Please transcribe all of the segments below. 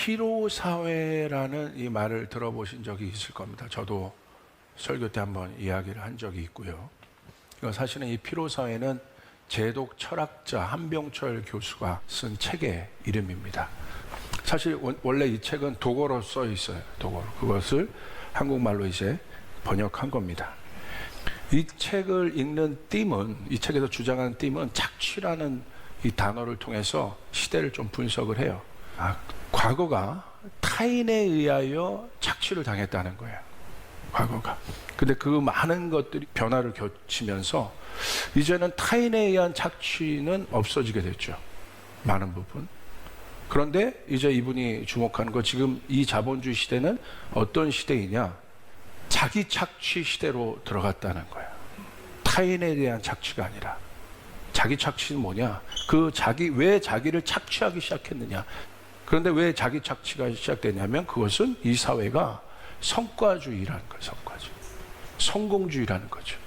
피로사회라는 이 말을 들어보신 적이 있을 겁니다. 저도 설교 때 한번 이야기를 한 적이 있고요. 사실은 이 피로사회는 제독 철학자 한병철 교수가 쓴 책의 이름입니다. 사실 원래 이 책은 독어로 써 있어요. 독어로. 그것을 한국말로 이제 번역한 겁니다. 이 책을 읽는 띠은, 이 책에서 주장하는 띠은 착취라는 이 단어를 통해서 시대를 좀 분석을 해요. 과거가 타인에 의하여 착취를 당했다는 거예요. 과거가. 근데 그 많은 것들이 변화를 거치면서 이제는 타인에 의한 착취는 없어지게 됐죠. 많은 부분. 그런데 이제 이분이 주목하는 거, 지금 이 자본주의 시대는 어떤 시대이냐? 자기 착취 시대로 들어갔다는 거예요. 타인에 대한 착취가 아니라. 자기 착취는 뭐냐? 왜 자기를 착취하기 시작했느냐? 그런데 왜 자기 착취가 시작됐냐면 그것은 이 사회가 성과주의라는 거예요. 성과주의. 성공주의라는 거죠.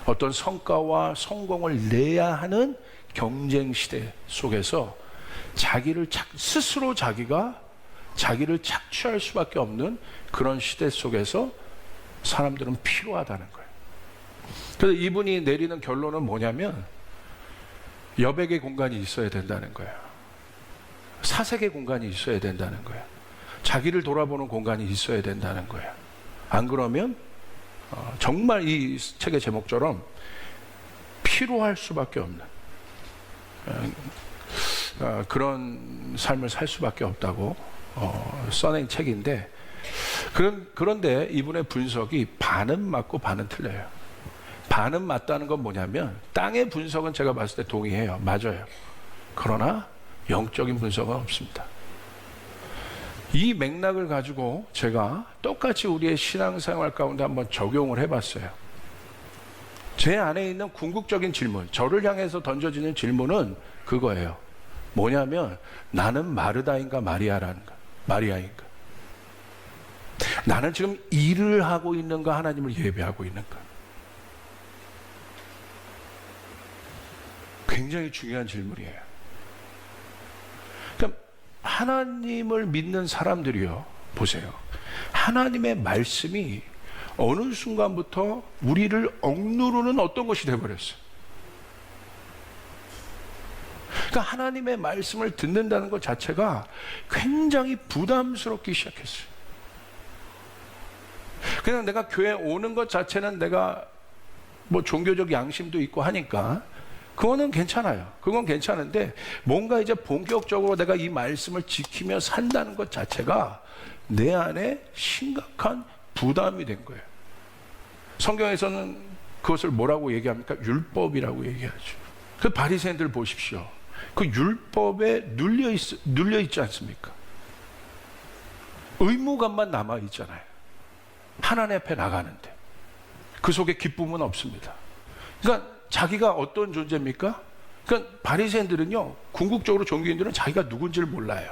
어떤 성과와 성공을 내야 하는 경쟁 시대 속에서 스스로 자기가 자기를 착취할 수밖에 없는 그런 시대 속에서 사람들은 필요하다는 거예요. 그래서 이분이 내리는 결론은 뭐냐면 여백의 공간이 있어야 된다는 거예요. 사색의 공간이 있어야 된다는 거예요. 자기를 돌아보는 공간이 있어야 된다는 거예요. 안 그러면 정말 이 책의 제목처럼 피로할 수밖에 없는 그런 삶을 살 수밖에 없다고 써낸 책인데, 그런데 이분의 분석이 반은 맞고 반은 틀려요. 반은 맞다는 건 뭐냐면 땅의 분석은 제가 봤을 때 동의해요. 맞아요. 그러나 영적인 분석은 없습니다. 이 맥락을 가지고 제가 똑같이 우리의 신앙생활 가운데 한번 적용을 해봤어요. 제 안에 있는 궁극적인 질문, 저를 향해서 던져지는 질문은 그거예요. 뭐냐면 나는 마르다인가 마리아인가? 나는 지금 일을 하고 있는가, 하나님을 예배하고 있는가? 굉장히 중요한 질문이에요. 그러니까 하나님을 믿는 사람들이요, 보세요. 하나님의 말씀이 어느 순간부터 우리를 억누르는 어떤 것이 되어버렸어요. 그러니까 하나님의 말씀을 듣는다는 것 자체가 굉장히 부담스럽기 시작했어요. 그냥 내가 교회 오는 것 자체는 내가 뭐 종교적 양심도 있고 하니까 그거는 괜찮아요. 그건 괜찮은데 뭔가 이제 본격적으로 내가 이 말씀을 지키며 산다는 것 자체가 내 안에 심각한 부담이 된 거예요. 성경에서는 그것을 뭐라고 얘기합니까? 율법이라고 얘기하죠. 그 바리새인들 보십시오. 그 율법에 눌려 있지 않습니까? 의무감만 남아 있잖아요. 하나님 앞에 나가는데 그 속에 기쁨은 없습니다. 그러니까 자기가 어떤 존재입니까? 그러니까 바리새인들은요, 궁극적으로 종교인들은 자기가 누군지를 몰라요.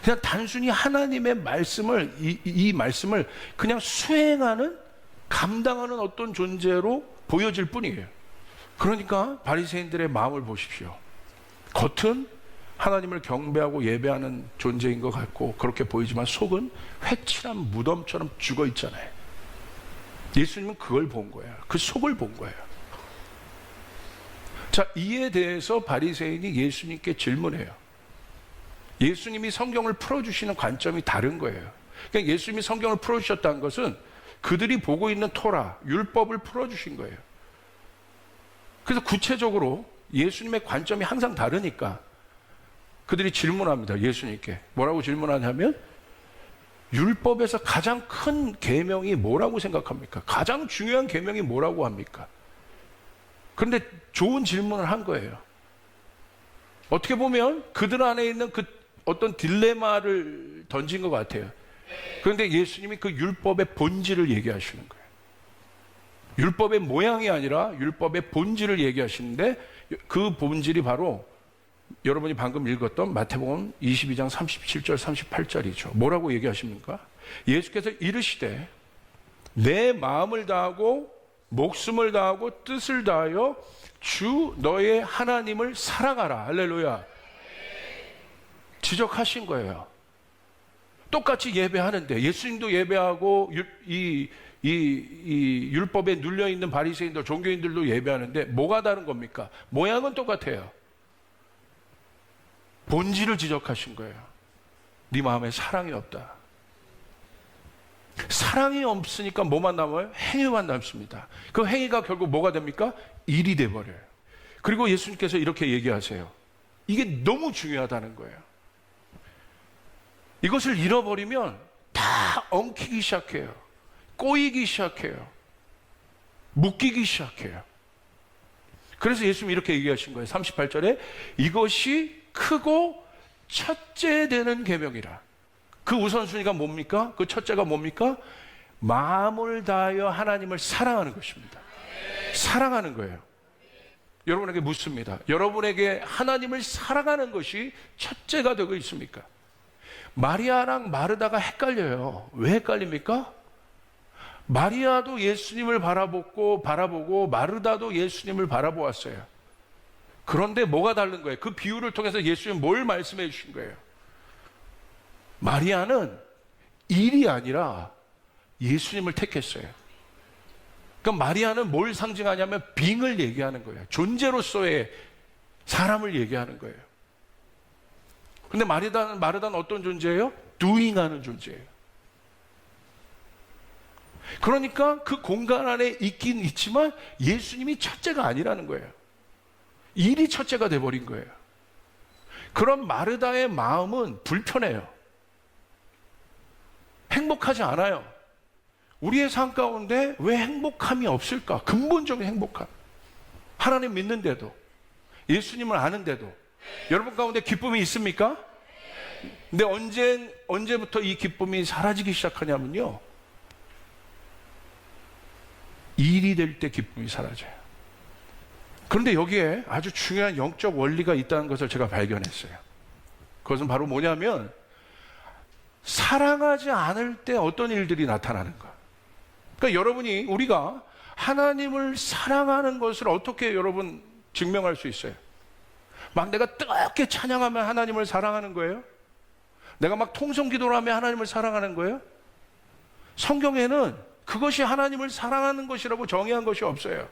그냥 단순히 하나님의 말씀을 이 말씀을 그냥 수행하는, 감당하는 어떤 존재로 보여질 뿐이에요. 그러니까 바리새인들의 마음을 보십시오. 겉은 하나님을 경배하고 예배하는 존재인 것 같고 그렇게 보이지만 속은 회칠한 무덤처럼 죽어 있잖아요. 예수님은 그걸 본 거예요. 그 속을 본 거예요. 자, 이에 대해서 바리새인이 예수님께 질문해요. 예수님이 성경을 풀어주시는 관점이 다른 거예요. 그러니까 예수님이 성경을 풀어주셨다는 것은 그들이 보고 있는 토라, 율법을 풀어주신 거예요. 그래서 구체적으로 예수님의 관점이 항상 다르니까 그들이 질문합니다. 예수님께. 뭐라고 질문하냐면 율법에서 가장 큰 계명이 뭐라고 생각합니까? 가장 중요한 계명이 뭐라고 합니까? 그런데 좋은 질문을 한 거예요. 어떻게 보면 그들 안에 있는 그 어떤 딜레마를 던진 것 같아요. 그런데 예수님이 그 율법의 본질을 얘기하시는 거예요. 율법의 모양이 아니라 율법의 본질을 얘기하시는데 그 본질이 바로 여러분이 방금 읽었던 마태복음 22장 37절 38절이죠. 뭐라고 얘기하십니까? 예수께서 이르시되 내 마음을 다하고 목숨을 다하고 뜻을 다하여 주 너의 하나님을 사랑하라. 할렐루야. 지적하신 거예요. 똑같이 예배하는데, 예수님도 예배하고 이 율법에 눌려있는 바리새인들, 종교인들도 예배하는데 뭐가 다른 겁니까? 모양은 똑같아요. 본질을 지적하신 거예요. 네 마음에 사랑이 없다. 사랑이 없으니까 뭐만 남아요? 행위만 남습니다. 그 행위가 결국 뭐가 됩니까? 일이 돼버려요. 그리고 예수님께서 이렇게 얘기하세요. 이게 너무 중요하다는 거예요. 이것을 잃어버리면 다 엉키기 시작해요. 꼬이기 시작해요. 묶이기 시작해요. 그래서 예수님이 이렇게 얘기하신 거예요. 38절에 이것이 크고 첫째 되는 계명이라. 그 우선순위가 뭡니까? 그 첫째가 뭡니까? 마음을 다하여 하나님을 사랑하는 것입니다. 사랑하는 거예요. 여러분에게 묻습니다. 여러분에게 하나님을 사랑하는 것이 첫째가 되고 있습니까? 마리아랑 마르다가 헷갈려요. 왜 헷갈립니까? 마리아도 예수님을 바라보고 마르다도 예수님을 바라보았어요. 그런데 뭐가 다른 거예요? 그 비유를 통해서 예수님은 뭘 말씀해 주신 거예요? 마리아는 일이 아니라 예수님을 택했어요. 그러니까 마리아는 뭘 상징하냐면 빙을 얘기하는 거예요. 존재로서의 사람을 얘기하는 거예요. 근데 마르다는 어떤 존재예요? doing하는 존재예요. 그러니까 그 공간 안에 있긴 있지만 예수님이 첫째가 아니라는 거예요. 일이 첫째가 돼버린 거예요. 그런 마르다의 마음은 불편해요. 행복하지 않아요. 우리의 삶 가운데 왜 행복함이 없을까? 근본적인 행복함. 하나님 믿는데도, 예수님을 아는데도 여러분 가운데 기쁨이 있습니까? 근데 언제부터 이 기쁨이 사라지기 시작하냐면요, 일이 될 때 기쁨이 사라져요. 그런데 여기에 아주 중요한 영적 원리가 있다는 것을 제가 발견했어요. 그것은 바로 뭐냐면 사랑하지 않을 때 어떤 일들이 나타나는가. 그러니까 우리가 하나님을 사랑하는 것을 어떻게 여러분 증명할 수 있어요? 막 내가 뜨겁게 찬양하면 하나님을 사랑하는 거예요? 내가 막 통성기도를 하면 하나님을 사랑하는 거예요? 성경에는 그것이 하나님을 사랑하는 것이라고 정의한 것이 없어요.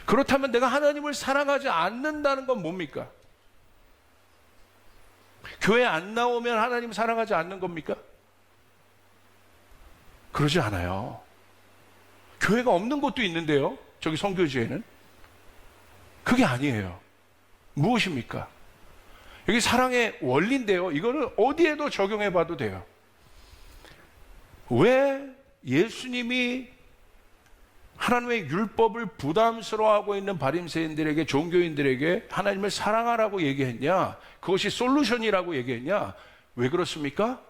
그렇다면 내가 하나님을 사랑하지 않는다는 건 뭡니까? 교회 안 나오면 하나님 사랑하지 않는 겁니까? 그러지 않아요. 교회가 없는 곳도 있는데요, 저기 선교지에는. 그게 아니에요. 무엇입니까? 여기 사랑의 원리인데요, 이거는 어디에도 적용해 봐도 돼요. 왜 예수님이 하나님의 율법을 부담스러워하고 있는 바리새인들에게, 종교인들에게 하나님을 사랑하라고 얘기했냐? 그것이 솔루션이라고 얘기했냐? 왜 그렇습니까?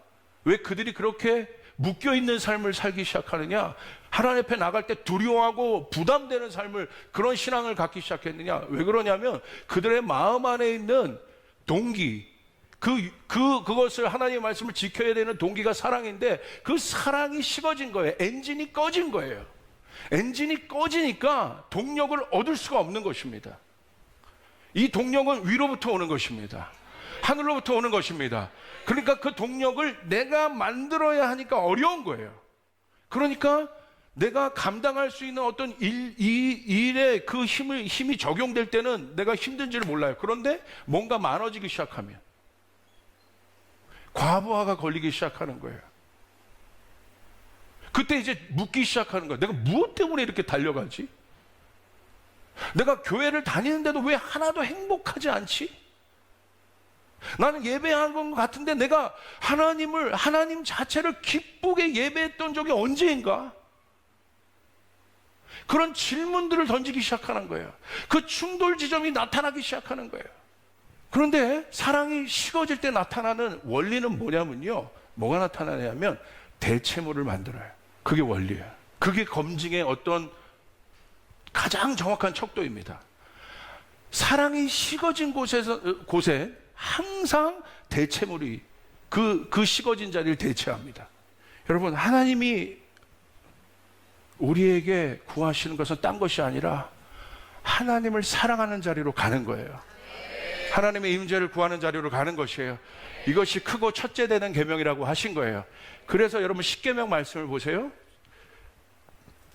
왜 그들이 그렇게 묶여있는 삶을 살기 시작하느냐? 하나님 앞에 나갈 때 두려워하고 부담되는 삶을, 그런 신앙을 갖기 시작했느냐? 왜 그러냐면 그들의 마음 안에 있는 동기, 그것을, 하나님의 말씀을 지켜야 되는 동기가 사랑인데 그 사랑이 식어진 거예요. 엔진이 꺼진 거예요. 엔진이 꺼지니까 동력을 얻을 수가 없는 것입니다. 이 동력은 위로부터 오는 것입니다. 하늘로부터 오는 것입니다. 그러니까 그 동력을 내가 만들어야 하니까 어려운 거예요. 그러니까 내가 감당할 수 있는 어떤 일에 그 힘이 적용될 때는 내가 힘든지를 몰라요. 그런데 뭔가 많아지기 시작하면 과부하가 걸리기 시작하는 거예요. 그때 이제 묻기 시작하는 거예요. 내가 무엇 때문에 이렇게 달려가지? 내가 교회를 다니는데도 왜 하나도 행복하지 않지? 나는 예배한 것 같은데 내가 하나님 자체를 기쁘게 예배했던 적이 언제인가? 그런 질문들을 던지기 시작하는 거예요. 그 충돌 지점이 나타나기 시작하는 거예요. 그런데 사랑이 식어질 때 나타나는 원리는 뭐냐면요, 뭐가 나타나냐면 대체물을 만들어요. 그게 원리예요. 그게 검증의 어떤 가장 정확한 척도입니다. 사랑이 식어진 곳에 항상 대체물이 그 식어진 자리를 대체합니다. 여러분, 하나님이 우리에게 구하시는 것은 딴 것이 아니라 하나님을 사랑하는 자리로 가는 거예요. 하나님의 임재를 구하는 자리로 가는 것이에요. 이것이 크고 첫째 되는 계명이라고 하신 거예요. 그래서 여러분 십계명 말씀을 보세요.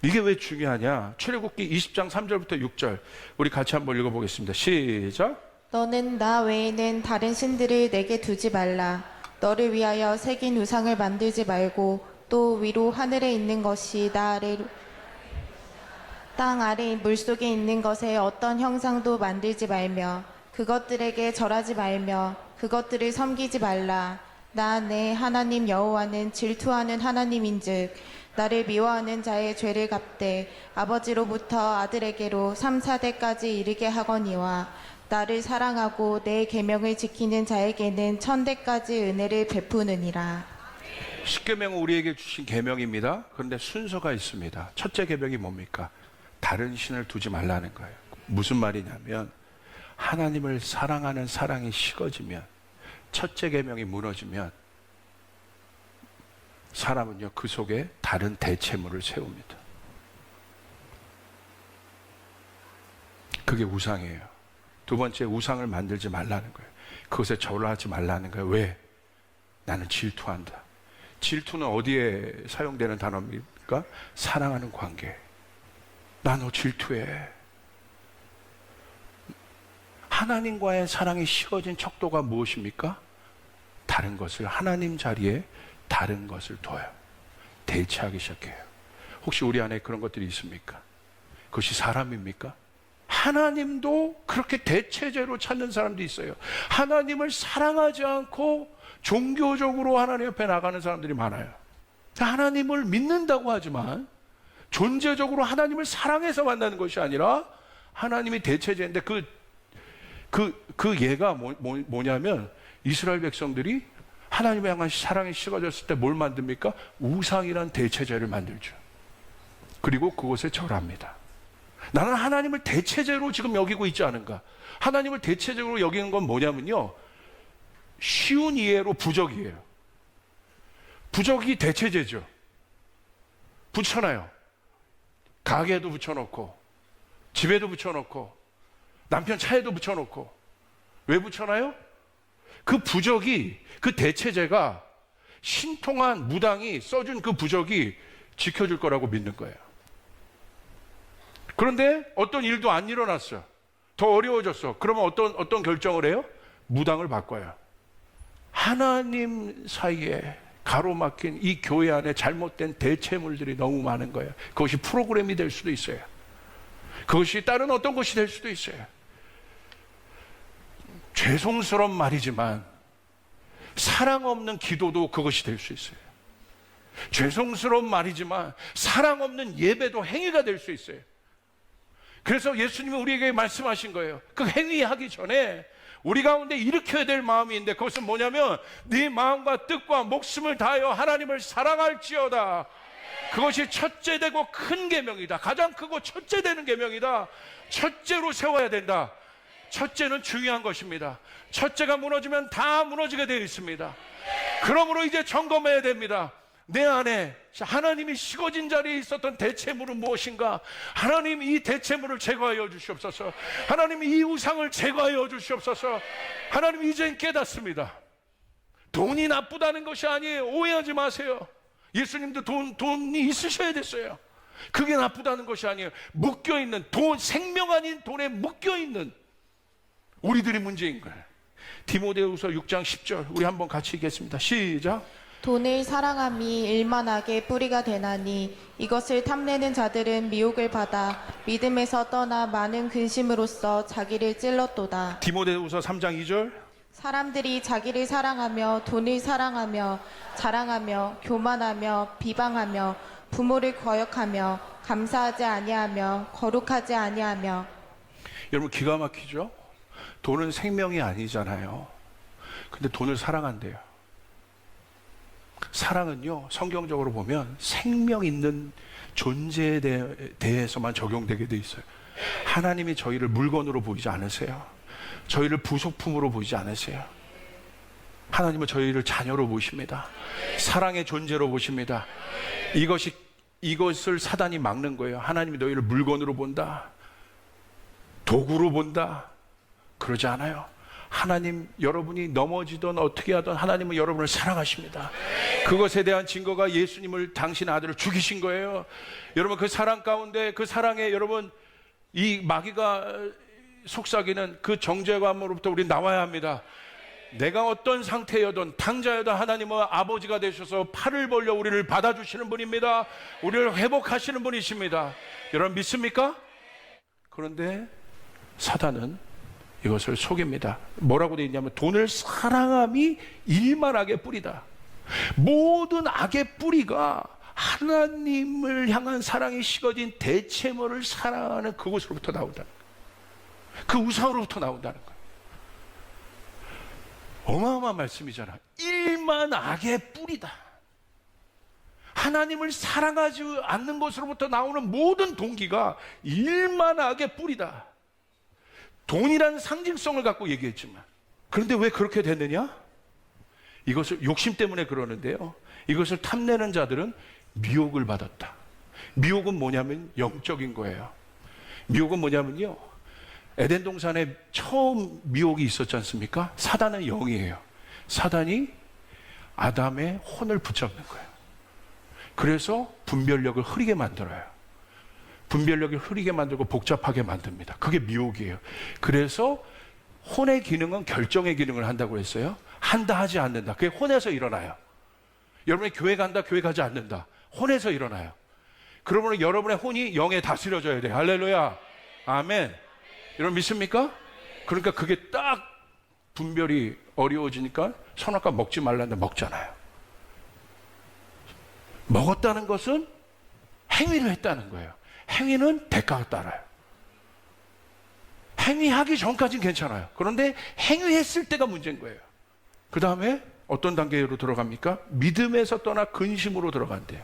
이게 왜 중요하냐? 출애굽기 20장 3절부터 6절 우리 같이 한번 읽어보겠습니다. 시작. 너는 나 외에는 다른 신들을 내게 두지 말라. 너를 위하여 새긴 우상을 만들지 말고 또 위로 하늘에 있는 것이 나 아래로 땅 아래 물속에 있는 것에 어떤 형상도 만들지 말며 그것들에게 절하지 말며 그것들을 섬기지 말라. 나 내 하나님 여호와는 질투하는 하나님인즉 나를 미워하는 자의 죄를 갚되 아버지로부터 아들에게로 3, 4대까지 이르게 하거니와 나를 사랑하고 내 계명을 지키는 자에게는 1000대까지 은혜를 베푸느니라. 십계명은 우리에게 주신 계명입니다. 그런데 순서가 있습니다. 첫째 계명이 뭡니까? 다른 신을 두지 말라는 거예요. 무슨 말이냐면 하나님을 사랑하는 사랑이 식어지면, 첫째 계명이 무너지면 사람은요 그 속에 다른 대체물을 세웁니다. 그게 우상이에요. 두 번째, 우상을 만들지 말라는 거예요. 그것에 절하지 말라는 거예요. 왜? 나는 질투한다. 질투는 어디에 사용되는 단어입니까? 사랑하는 관계. 나 너 질투해. 하나님과의 사랑이 식어진 척도가 무엇입니까? 다른 것을, 하나님 자리에 다른 것을 둬요. 대체하기 시작해요. 혹시 우리 안에 그런 것들이 있습니까? 그것이 사람입니까? 하나님도 그렇게 대체제로 찾는 사람도 있어요. 하나님을 사랑하지 않고 종교적으로 하나님 옆에 나가는 사람들이 많아요. 하나님을 믿는다고 하지만 존재적으로 하나님을 사랑해서 만나는 것이 아니라 하나님이 대체제인데 그 예가 뭐냐면 이스라엘 백성들이 하나님의 향한 사랑이 식어졌을 때 뭘 만듭니까? 우상이란 대체제를 만들죠. 그리고 그것에 절합니다. 나는 하나님을 대체제로 지금 여기고 있지 않은가? 하나님을 대체적으로 여기는 건 뭐냐면요, 쉬운 이해로 부적이에요. 부적이 대체제죠. 붙여놔요. 가게에도 붙여놓고 집에도 붙여놓고 남편 차에도 붙여놓고. 왜 붙여놔요? 그 부적이, 그 대체제가 신통한 무당이 써준 그 부적이 지켜줄 거라고 믿는 거예요. 그런데 어떤 일도 안 일어났어. 더 어려워졌어. 그러면 어떤 결정을 해요? 무당을 바꿔요. 하나님 사이에 가로막힌 이 교회 안에 잘못된 대체물들이 너무 많은 거예요. 그것이 프로그램이 될 수도 있어요. 그것이 다른 어떤 것이 될 수도 있어요. 죄송스러운 말이지만 사랑 없는 기도도 그것이 될 수 있어요. 죄송스러운 말이지만 사랑 없는 예배도 행위가 될 수 있어요. 그래서 예수님이 우리에게 말씀하신 거예요. 그 행위하기 전에 우리 가운데 일으켜야 될 마음이 있는데, 그것은 뭐냐면 네 마음과 뜻과 목숨을 다하여 하나님을 사랑할지어다. 그것이 첫째 되고 큰 계명이다. 가장 크고 첫째 되는 계명이다. 첫째로 세워야 된다. 첫째는 중요한 것입니다. 첫째가 무너지면 다 무너지게 되어 있습니다. 그러므로 이제 점검해야 됩니다. 내 안에 하나님이 식어진 자리에 있었던 대체물은 무엇인가? 하나님 이 대체물을 제거하여 주시옵소서. 하나님 이 우상을 제거하여 주시옵소서. 하나님 이제 깨닫습니다. 돈이 나쁘다는 것이 아니에요. 오해하지 마세요. 예수님도 돈이 있으셔야 됐어요. 그게 나쁘다는 것이 아니에요. 묶여있는 돈, 생명 아닌 돈에 묶여있는 우리들이 문제인 거예요. 디모데후서 6장 10절 우리 한번 같이 읽겠습니다. 시작. 돈을 사랑함이 일만하게 뿌리가 되나니 이것을 탐내는 자들은 미혹을 받아 믿음에서 떠나 많은 근심으로써 자기를 찔렀도다. 디모데후서 3장 2절. 사람들이 자기를 사랑하며 돈을 사랑하며 자랑하며 교만하며 비방하며 부모를 거역하며 감사하지 아니하며 거룩하지 아니하며. 여러분 기가 막히죠? 돈은 생명이 아니잖아요. 근데 돈을 사랑한대요. 사랑은요, 성경적으로 보면 생명 있는 존재에 대해서만 적용되게 돼 있어요. 하나님이 저희를 물건으로 보이지 않으세요. 저희를 부속품으로 보이지 않으세요. 하나님은 저희를 자녀로 보십니다. 사랑의 존재로 보십니다. 이것을 사단이 막는 거예요. 하나님이 너희를 물건으로 본다, 도구로 본다. 그러지 않아요. 하나님, 여러분이 넘어지든 어떻게 하든 하나님은 여러분을 사랑하십니다. 그것에 대한 증거가 예수님을, 당신 아들을 죽이신 거예요. 여러분, 그 사랑 가운데, 그 사랑에 여러분, 이 마귀가 속삭이는 그 정죄감으로부터 우리 나와야 합니다. 내가 어떤 상태여든 당자여든 하나님은 아버지가 되셔서 팔을 벌려 우리를 받아주시는 분입니다. 우리를 회복하시는 분이십니다. 여러분 믿습니까? 그런데 사단은 이것을 속입니다. 뭐라고 되어 있냐면 돈을 사랑함이 일만 악의 뿌리다. 모든 악의 뿌리가 하나님을 향한 사랑이 식어진 대체물을 사랑하는 그곳으로부터 나온다는 거예요. 그 우상으로부터 나온다는 거예요. 어마어마한 말씀이잖아. 일만 악의 뿌리다. 하나님을 사랑하지 않는 것으로부터 나오는 모든 동기가 일만 악의 뿌리다. 돈이라는 상징성을 갖고 얘기했지만, 그런데 왜 그렇게 됐느냐? 이것을 욕심 때문에 그러는데요, 이것을 탐내는 자들은 미혹을 받았다. 미혹은 뭐냐면 영적인 거예요. 미혹은 뭐냐면요, 에덴 동산에 처음 미혹이 있었지 않습니까? 사단은 영이에요. 사단이 아담의 혼을 붙잡는 거예요. 그래서 분별력을 흐리게 만들어요. 분별력을 흐리게 만들고 복잡하게 만듭니다. 그게 미혹이에요. 그래서 혼의 기능은 결정의 기능을 한다고 했어요. 한다 하지 않는다. 그게 혼에서 일어나요. 여러분이 교회 간다, 교회 가지 않는다. 혼에서 일어나요. 그러면 여러분의 혼이 영에 다스려져야 돼요. 할렐루야. 아멘. 여러분 믿습니까? 그러니까 그게 딱 분별이 어려워지니까 선악과 먹지 말라는데 먹잖아요. 먹었다는 것은 행위를 했다는 거예요. 행위는 대가가 따라요. 행위하기 전까지는 괜찮아요. 그런데 행위했을 때가 문제인 거예요. 그 다음에 어떤 단계로 들어갑니까? 믿음에서 떠나 근심으로 들어간대요.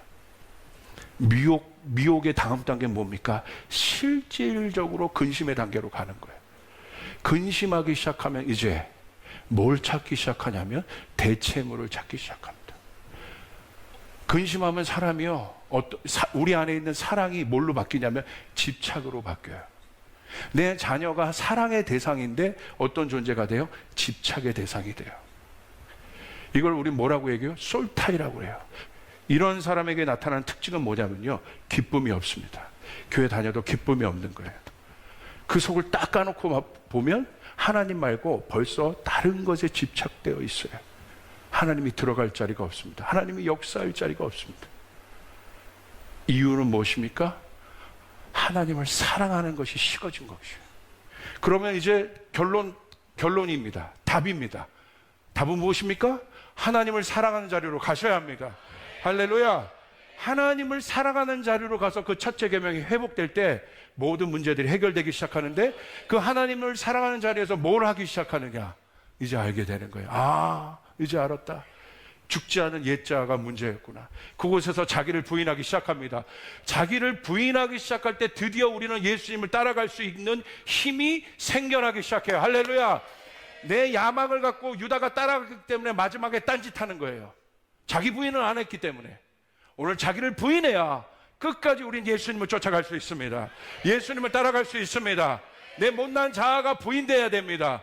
미혹의 다음 단계는 뭡니까? 실질적으로 근심의 단계로 가는 거예요. 근심하기 시작하면 이제 뭘 찾기 시작하냐면 대체물을 찾기 시작합니다. 근심하면 사람이요, 우리 안에 있는 사랑이 뭘로 바뀌냐면 집착으로 바뀌어요. 내 자녀가 사랑의 대상인데 어떤 존재가 돼요? 집착의 대상이 돼요. 이걸 우리 뭐라고 얘기해요? 솔타이라고 해요. 이런 사람에게 나타나는 특징은 뭐냐면요, 기쁨이 없습니다. 교회 다녀도 기쁨이 없는 거예요. 그 속을 딱 까놓고 보면 하나님 말고 벌써 다른 것에 집착되어 있어요. 하나님이 들어갈 자리가 없습니다. 하나님이 역사할 자리가 없습니다. 이유는 무엇입니까? 하나님을 사랑하는 것이 식어진 것이에요. 그러면 이제 결론입니다. 답입니다. 답은 무엇입니까? 하나님을 사랑하는 자리로 가셔야 합니다. 할렐루야. 하나님을 사랑하는 자리로 가서 그 첫째 계명이 회복될 때 모든 문제들이 해결되기 시작하는데, 그 하나님을 사랑하는 자리에서 뭘 하기 시작하느냐, 이제 알게 되는 거예요. 아, 이제 알았다. 죽지 않은 옛자가 문제였구나. 그곳에서 자기를 부인하기 시작합니다. 자기를 부인하기 시작할 때 드디어 우리는 예수님을 따라갈 수 있는 힘이 생겨나기 시작해요. 할렐루야. 내 야망을 갖고 유다가 따라가기 때문에 마지막에 딴짓하는 거예요. 자기 부인을 안 했기 때문에. 오늘 자기를 부인해야 끝까지 우린 예수님을 쫓아갈 수 있습니다. 예수님을 따라갈 수 있습니다. 내 못난 자아가 부인돼야 됩니다.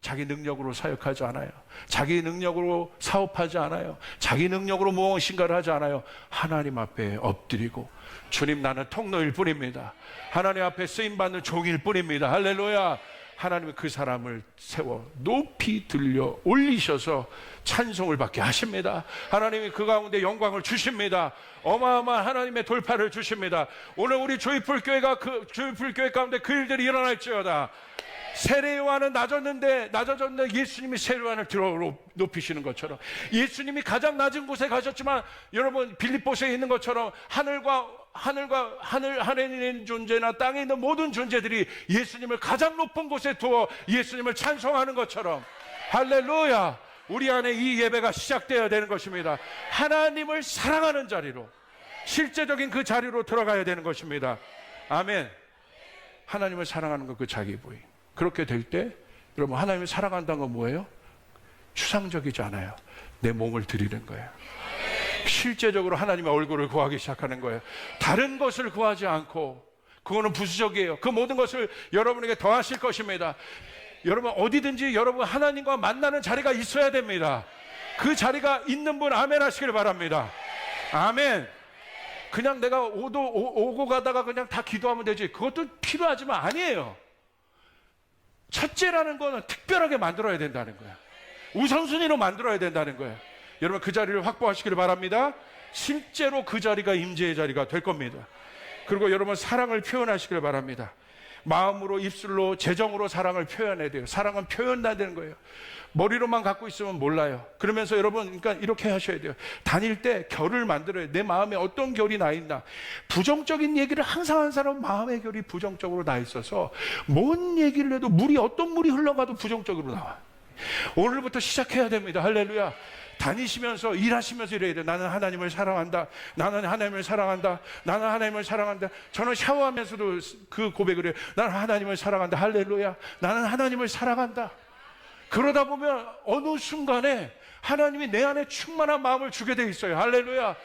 자기 능력으로 사역하지 않아요. 자기 능력으로 사업하지 않아요. 자기 능력으로 무엇인가를 하지 않아요. 하나님 앞에 엎드리고, 주님, 나는 통로일 뿐입니다. 하나님 앞에 쓰임받는 종일 뿐입니다. 할렐루야. 하나님은 그 사람을 세워 높이 들려 올리셔서 찬송을 받게 하십니다. 하나님이 그 가운데 영광을 주십니다. 어마어마한 하나님의 돌파를 주십니다. 오늘 우리 조이풀교회가 조이풀교회 가운데 그 일들이 일어날지어다. 세례요한은 낮아졌는데 예수님이 세례요한을 들어 높이시는 것처럼, 예수님이 가장 낮은 곳에 가셨지만 여러분 빌립보서에 있는 것처럼 하늘에 있는 존재나 땅에 있는 모든 존재들이 예수님을 가장 높은 곳에 두어 예수님을 찬송하는 것처럼, 할렐루야, 우리 안에 이 예배가 시작되어야 되는 것입니다. 하나님을 사랑하는 자리로, 실제적인 그 자리로 들어가야 되는 것입니다. 아멘. 하나님을 사랑하는 것, 그 자기 부인. 그렇게 될 때 여러분, 하나님을 사랑한다는 건 뭐예요? 추상적이지 않아요. 내 몸을 드리는 거예요. 실제적으로 하나님의 얼굴을 구하기 시작하는 거예요. 다른 것을 구하지 않고, 그거는 부수적이에요. 그 모든 것을 여러분에게 더하실 것입니다. 여러분 어디든지 여러분 하나님과 만나는 자리가 있어야 됩니다. 그 자리가 있는 분 아멘 하시길 바랍니다. 아멘. 그냥 내가 오고 가다가 그냥 다 기도하면 되지. 그것도 필요하지만 아니에요. 첫째라는 거는 특별하게 만들어야 된다는 거예요. 우선순위로 만들어야 된다는 거예요. 여러분 그 자리를 확보하시길 바랍니다. 실제로 그 자리가 임재의 자리가 될 겁니다. 그리고 여러분 사랑을 표현하시길 바랍니다. 마음으로, 입술로, 재정으로 사랑을 표현해야 돼요. 사랑은 표현해야 되는 거예요. 머리로만 갖고 있으면 몰라요. 그러면서 여러분 그러니까 이렇게 하셔야 돼요. 다닐 때 결을 만들어요. 내 마음에 어떤 결이 나 있나. 부정적인 얘기를 항상 하는 사람은 마음의 결이 부정적으로 나 있어서 뭔 얘기를 해도 어떤 물이 흘러가도 부정적으로 나와. 오늘부터 시작해야 됩니다. 할렐루야. 다니시면서 일하시면서 이래야 돼요. 나는 하나님을 사랑한다. 나는 하나님을 사랑한다. 나는 하나님을 사랑한다. 저는 샤워하면서도 그 고백을 해요. 나는 하나님을 사랑한다. 할렐루야. 나는 하나님을 사랑한다. 그러다 보면 어느 순간에 하나님이 내 안에 충만한 마음을 주게 돼 있어요. 할렐루야.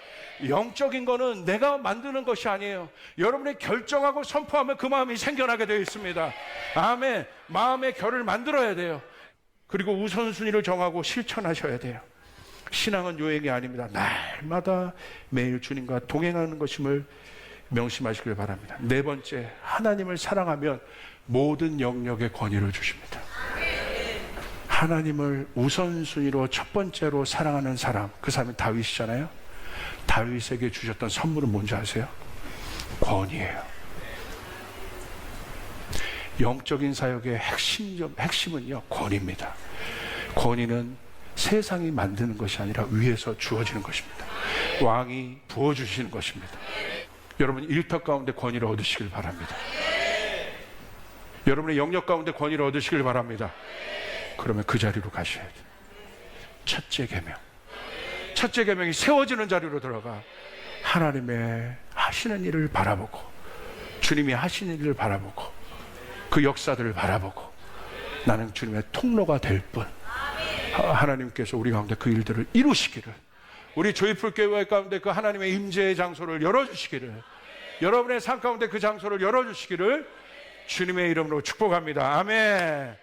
영적인 거는 내가 만드는 것이 아니에요. 여러분이 결정하고 선포하면 그 마음이 생겨나게 되어 있습니다. 아멘. 마음의 결을 만들어야 돼요. 그리고 우선순위를 정하고 실천하셔야 돼요. 신앙은 요행이 아닙니다. 날마다 매일 주님과 동행하는 것임을 명심하시길 바랍니다. 네 번째, 하나님을 사랑하면 모든 영역에 권위를 주십니다. 하나님을 우선순위로 첫 번째로 사랑하는 사람, 그 사람이 다윗이잖아요. 다윗에게 주셨던 선물은 뭔지 아세요? 권위예요. 영적인 사역의 핵심은요, 권위입니다. 권위는 세상이 만드는 것이 아니라 위에서 주어지는 것입니다. 왕이 부어주시는 것입니다. 여러분 일터 가운데 권위를 얻으시길 바랍니다. 여러분의 영역 가운데 권위를 얻으시길 바랍니다. 그러면 그 자리로 가셔야 돼요. 첫째 계명. 첫째 계명이 세워지는 자리로 들어가 하나님의 하시는 일을 바라보고 주님이 하시는 일을 바라보고 그 역사들을 바라보고 나는 주님의 통로가 될 뿐 하나님께서 우리 가운데 그 일들을 이루시기를, 우리 조이풀 교회 가운데 그 하나님의 임재의 장소를 열어주시기를, 여러분의 삶 가운데 그 장소를 열어주시기를 주님의 이름으로 축복합니다. 아멘.